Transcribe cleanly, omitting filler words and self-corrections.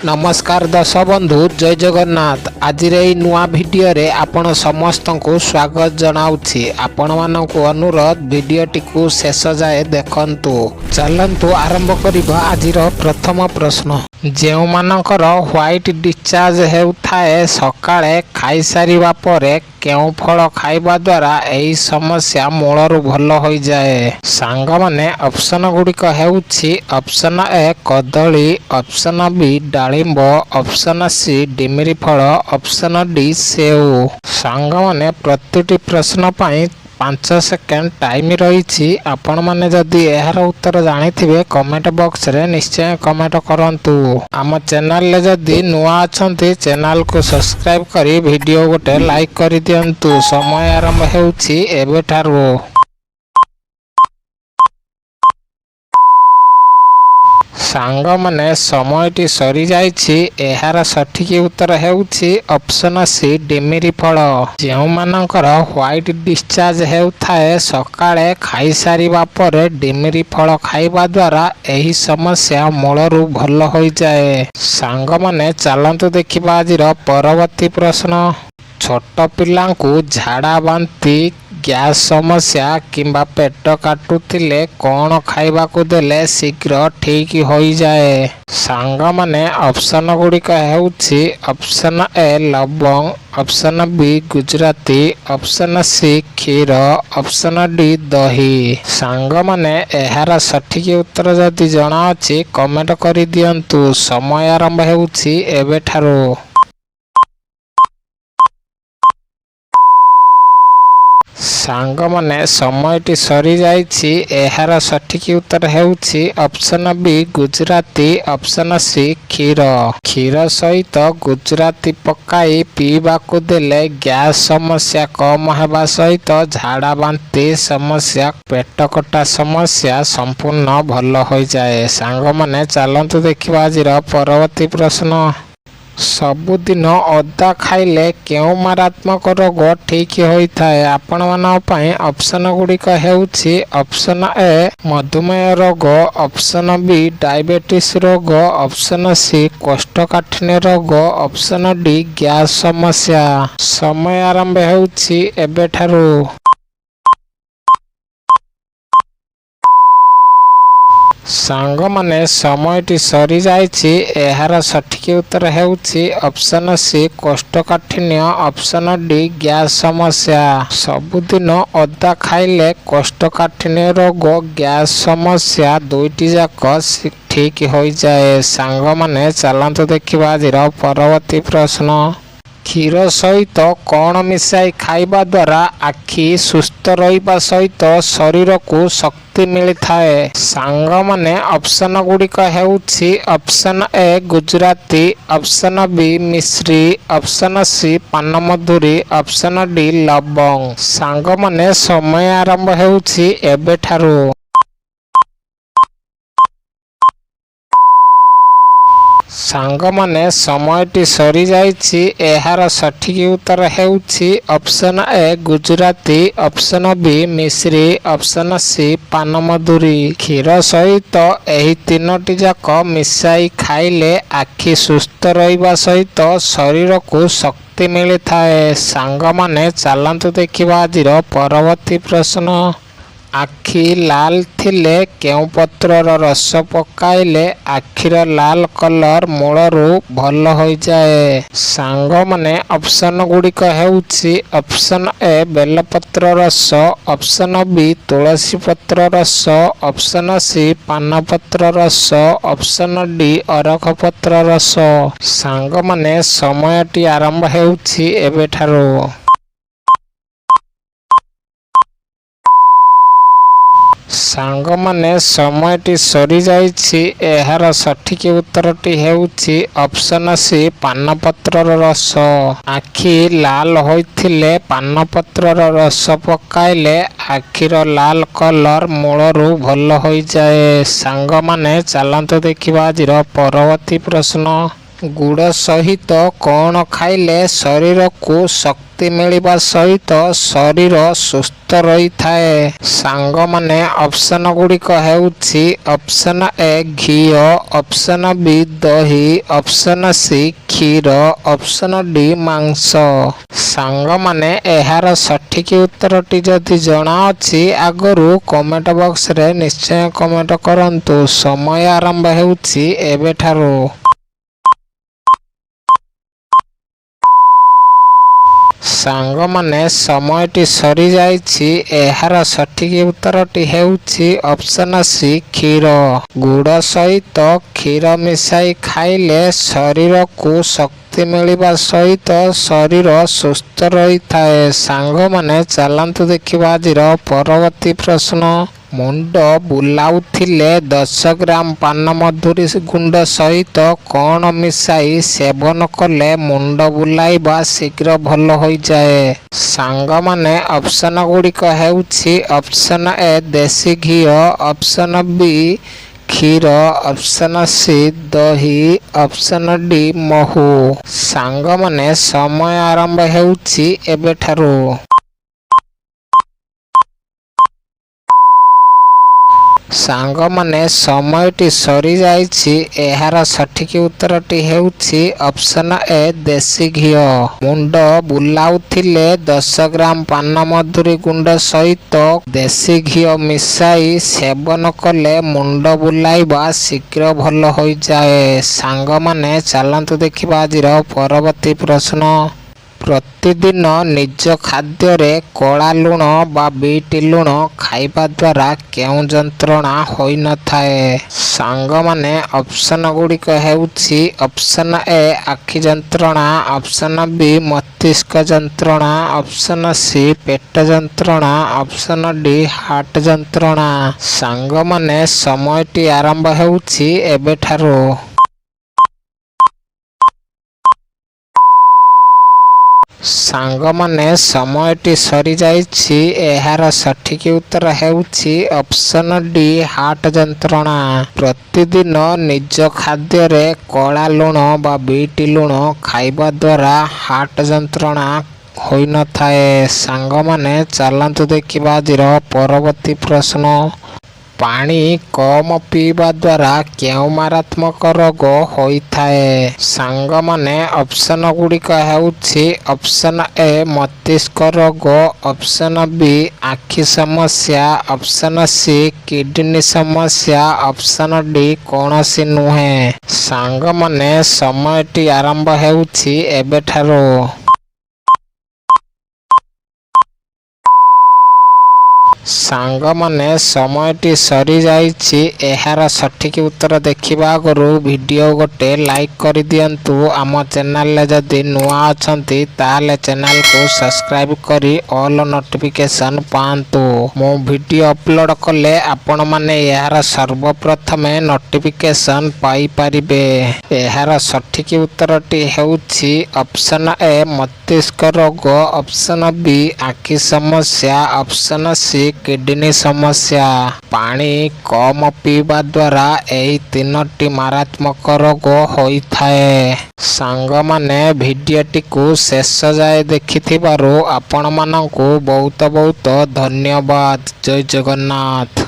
नमस्कार दर्शक बंधु जय जगन्नाथ। आज नुआ वीडियो रे आपण समस्त को स्वागत जनाऊँगी। आपण मानक अनुरोध वीडियोटी को शेष जाए देखंतु। चलंतु आरंभ करिबा आजिर प्रथम प्रश्न। जेउ मानकर व्हाइट डिस्चार्ज हेउथाए सकाळे खाई सारिबा परे केउ फल खाइबा द्वारा एही समस्या मूलरू भल हो जाए। सांग माने ऑप्शन गुड़िक हेउछि ऑप्शन ए कदली, ऑप्शन बी डालिंब, ऑप्शन सी डिमिरी फल, ऑप्शन डी सेऊ। सांग माने प्रतिटी प्रश्न पाई 5 सेकेंड टाइम रही। आपण माने जदि एहार उत्तर जानिथिबे कमेंट बॉक्स रे निश्चय कमेंट करंतु। आम चैनल ले जदि नुआ अछंती चैनल को सब्सक्राइब करी वीडियो गोटे लाइक करि दियंतु। समय आरंभ हेउछि एबेठारु। सांग माने समयटी सरी जाइछि। एहार सठिक उत्तर हेउछि ऑप्शन सी डिमिरी फल। जेउ मानकर व्हाइट डिस्चार्ज हेउथाए सकाळे खाई सारिबा परे डिमिरी फल खाइबा द्वारा एही समस्या मूलरू भल हो जाए। सांग माने चलंतु देखिबा आजिर परवर्ती प्रश्न। छोट पिलांकु झाड़ा बांती, गैस समस्या किंबा पेट काटुथिले कौन खाइबाकू देले शीघ्र ठीक हो जाए। सांग माने ऑप्शन गुड़िक हेउछि ऑप्शन ए लवंग, ऑप्शन बी गुजराती, ऑप्शन सी क्षीर, ऑप्शन डी दही। सांग माने एहार सठिक उत्तर जदि जଣା अछि कमेंट करि दियंतु। समय आरंभ हेउछि एबेठारु। सांग माने समयटी सरी जाइछि। एहार सठिक उत्तर हेउछि ऑप्शन बी गुजराती, ऑप्शन सी क्षीर। क्षीर सहित गुजराती पकाई पीबाकू देले गैस समस्या कम हेबा सहित झाड़ा बांती समस्या, पेट कटा समस्या संपूर्ण भल हो जाए। सांग माने चलंतु देखिबा आजिर परवर्ती प्रश्न। सबुदिन अदा खाइले केउ मारात्मक रोग ठीक होइथाए। आपण मानक पई ऑप्शन गुड़िक हेउछि ऑप्शन ए मधुमेह रोग, ऑप्शन बी डायबिटीज रोग, ऑप्शन सी कोष्ठकाठिन्य रोग, ऑप्शन डी गैस समस्या। समय आरंभ हेउछि एबेठारु। सांग माने समयटी सरी जाइछि। एहार सठिक उत्तर हेउछि ऑप्शन सी कोष्ठकाठिन्य, ऑप्शन डी गैस समस्या। सबुदिन अदा खाइले कोष्ठकाठिन्य रोग, गैस समस्या दुईटी जाक ठीक हो जाए। सांग माने चलंतु देखिबा आजिर परवर्ती प्रश्न। क्षीर सहित कौन मिसाई खाइबा द्वारा आखि सुस्थ रहिबा सहित शरीर को शक्ति मिलिथाए। सांग माने ऑप्शन गुड़िक हेउछि ऑप्शन ए गुजराती, ऑप्शन बी मिश्री, ऑप्शन सी पानमधुरी, ऑप्शन डी लवंग। सांग माने समय आरंभ हेउछि एबेठारु। सांग माने समयटी सरी जाइछि। एहार सठिक उत्तर हेउछि ऑप्शन ए गुजराती, ऑप्शन बी मिश्री, ऑप्शन सी पानमधुरी। क्षीर सहित एही तीनोटी जाक मिसाई खाइले आखि सुस्थ रहिबा सहित शरीर को शक्ति मिलिथाए। सांग माने चलंतु देखिबा आजिर परवर्ती प्रश्न। आखि लाल थिले केउ पत्रर रस पकाइले आखिर लाल कलर मूलरू भल हो जाए। सांग माने ऑप्शन गुड़िक हेउछि ऑप्शन ए बेलपत्र रस, ऑप्शन बी तुलसी पत्र रस, ऑप्शन सी पानपत्र रस, ऑप्शन डी अरख पत्र रस। सांग माने समयटी आरंभ हेउछि एबेठारु। सांग माने समयटी सरी जाइछि। एहार सठिक उत्तरटी हेउछि ऑप्शन सी पानपत्रर रस। आखि लाल होइथिले पानपत्रर रस पकाइले आखिर लाल कलर मूलरू भल हो जाए। सांग माने चलंतु देखिबा आजिर परवर्ती प्रश्न। ଗୁଡ଼ ସହିତ କ'ଣ ଖାଇଲେ ଶରୀରକୁ ଶକ୍ତି ମିଳିବା ସହିତ ଶରୀର ସୁସ୍ଥ ରହିଥାଏ? ସାଙ୍ଗମାନେ ଅପସନ ଗୁଡ଼ିକ ହେଉଛି ଅପସନ ଏ ଘିଅ, ଅପସନ ବି ଦହି, ଅପସନ ସି କ୍ଷୀର, ଅପସନ ଡି ମାଂସ। ସାଙ୍ଗମାନେ ଏହାର ସଠିକ ଉତ୍ତରଟି ଯଦି ଜଣାଅଛି ଆଗରୁ କମେଣ୍ଟ ବକ୍ସରେ ନିଶ୍ଚୟ କମେଣ୍ଟ କରନ୍ତୁ। ସମୟ ଆରମ୍ଭ ହେଉଛି ଏବେଠାରୁ। ସାଙ୍ଗମାନେ ସମୟଟି ସରିଯାଇଛି। ଏହାର ସଠିକ ଉତ୍ତରଟି ହେଉଛି ଅପସନ ସି କ୍ଷୀର। ଗୁଡ଼ ସହିତ କ୍ଷୀର ମିଶାଇ ଖାଇଲେ ଶରୀରକୁ ଶକ୍ତି ମିଳିବା ସହିତ ଶରୀର ସୁସ୍ଥ ରହିଥାଏ। ସାଙ୍ଗମାନେ ଚାଲନ୍ତୁ ଦେଖିବା ଆଜିର ପରବର୍ତ୍ତୀ ପ୍ରଶ୍ନ। ମୁଣ୍ଡ ବୁଲାଉଥିଲେ 10 ଗ୍ରାମ ପାନମଧୁରୀ ଗୁଣ୍ଡ ସହିତ କ'ଣ ମିଶାଇ ସେବନ କଲେ ମୁଣ୍ଡ ବୁଲାଇବା ଶୀଘ୍ର ଭଲ ହୋଇଯାଏ? ସାଙ୍ଗମାନେ ଅପସନ ଗୁଡ଼ିକ ହେଉଛି ଅପସନ ଏ ଦେଶୀ ଘିଅ, ଅପସନ ବି କ୍ଷୀର, ଅପସନ ସି ଦହି, ଅପସନ ଡି ମହୁ। ସାଙ୍ଗମାନେ ସମୟ ଆରମ୍ଭ ହେଉଛି ଏବେଠାରୁ। ସାଙ୍ଗମାନେ ସମୟଟି ସରିଯାଇଛି। ଏହାର ସଠିକ ଉତ୍ତରଟି ହେଉଛି ଅପସନ ଏ ଦେଶୀ ଘିଅ। ମୁଣ୍ଡ ବୁଲାଉଥିଲେ 10 ଗ୍ରାମ ପାନମଧୁରୀ ଗୁଣ୍ଡ ସହିତ ଦେଶୀ ଘିଅ ମିଶାଇ ସେବନ କଲେ ମୁଣ୍ଡ ବୁଲାଇବା ଶୀଘ୍ର ଭଲ ହୋଇଯାଏ। ସାଙ୍ଗମାନେ ଚାଲନ୍ତୁ ଦେଖିବା ଆଜିର ପରବର୍ତ୍ତୀ ପ୍ରଶ୍ନ। ପ୍ରତିଦିନ ନିଜ ଖାଦ୍ୟରେ କଳା ଲୁଣ ବା ବିଟ୍ ଲୁଣ ଖାଇବା ଦ୍ୱାରା କେଉଁ ଯନ୍ତ୍ରଣା ହୋଇନଥାଏ? ସାଙ୍ଗମାନେ ଅପସନ ଗୁଡ଼ିକ ହେଉଛି ଅପସନ ଏ ଆଖି ଯନ୍ତ୍ରଣା, ଅପସନ ବି ମସ୍ତିଷ୍କ ଯନ୍ତ୍ରଣା, ଅପସନ ସି ପେଟ ଯନ୍ତ୍ରଣା, ଅପସନ ଡି ହାର୍ଟ ଯନ୍ତ୍ରଣା। ସାଙ୍ଗମାନେ ସମୟଟି ଆରମ୍ଭ ହେଉଛି ଏବେଠାରୁ। ସାଙ୍ଗମାନେ ସମୟଟି ସରିଯାଇଛି। ଏହାର ସଠିକ ଉତ୍ତର ହେଉଛି ଅପସନ ଡି ହାର୍ଟ ଯନ୍ତ୍ରଣା। ପ୍ରତିଦିନ ନିଜ ଖାଦ୍ୟରେ କଳା ଲୁଣ ବା ବିଟ୍ ଲୁଣ ଖାଇବା ଦ୍ୱାରା ହାର୍ଟ ଯନ୍ତ୍ରଣା ହୋଇନଥାଏ। ସାଙ୍ଗମାନେ ଚାଲନ୍ତୁ ଦେଖିବା ଆଜିର ପରବର୍ତ୍ତୀ ପ୍ରଶ୍ନ। ପାଣି କମ୍ ପିଇବା ଦ୍ୱାରା କେଉଁ ମାରାତ୍ମକ ରୋଗ ହୋଇଥାଏ? ସାଙ୍ଗମାନେ ଅପସନ ଗୁଡ଼ିକ ହେଉଛି ଅପସନ ଏ ମସ୍ତିଷ୍କ ରୋଗ, ଅପସନ ବି ଆଖି ସମସ୍ୟା, ଅପସନ ସି କିଡନୀ ସମସ୍ୟା, ଅପସନ ଡି କୌଣସି ନୁହେଁ। ସାଙ୍ଗମାନେ ସମୟଟି ଆରମ୍ଭ ହେଉଛି ଏବେଠାରୁ। ସାଙ୍ଗମାନେ ସମୟଟି ସରିଯାଇଛି। ଏହାର ସଠିକ ଉତ୍ତର ଦେଖିବା ଆଗରୁ ଭିଡ଼ିଓ ଗୋଟେ ଲାଇକ୍ କରିଦିଅନ୍ତୁ। ଆମ ଚ୍ୟାନେଲରେ ଯଦି ନୂଆ ଅଛନ୍ତି ତାହେଲେ ଚ୍ୟାନେଲକୁ ସବସ୍କ୍ରାଇବ କରି ଅଲ୍ ନୋଟିଫିକେସନ୍ ପାଆନ୍ତୁ। ମୁଁ ଭିଡ଼ିଓ ଅପଲୋଡ଼ କଲେ ଆପଣମାନେ ଏହାର ସର୍ବପ୍ରଥମେ ନୋଟିଫିକେସନ୍ ପାଇପାରିବେ। ଏହାର ସଠିକ ଉତ୍ତରଟି ହେଉଛି ଅପସନ ଏ ମସ୍ତିଷ୍କ ରୋଗ, ଅପସନ ବି ଆଖି ସମସ୍ୟା, ଅପସନ ସି କିଡନୀ ସମସ୍ୟା। ପାଣି କମ୍ ପିଇବା ଦ୍ୱାରା ଏହି 3ଟି ମାରାତ୍ମକ ରୋଗ ହୋଇଥାଏ। ସାଙ୍ଗମାନେ ଭିଡ଼ିଓଟିକୁ ଶେଷ ଯାଏ ଦେଖିଥିବାରୁ ଆପଣମାନଙ୍କୁ ବହୁତ ବହୁତ ଧନ୍ୟବାଦ। ଜୟ ଜଗନ୍ନାଥ।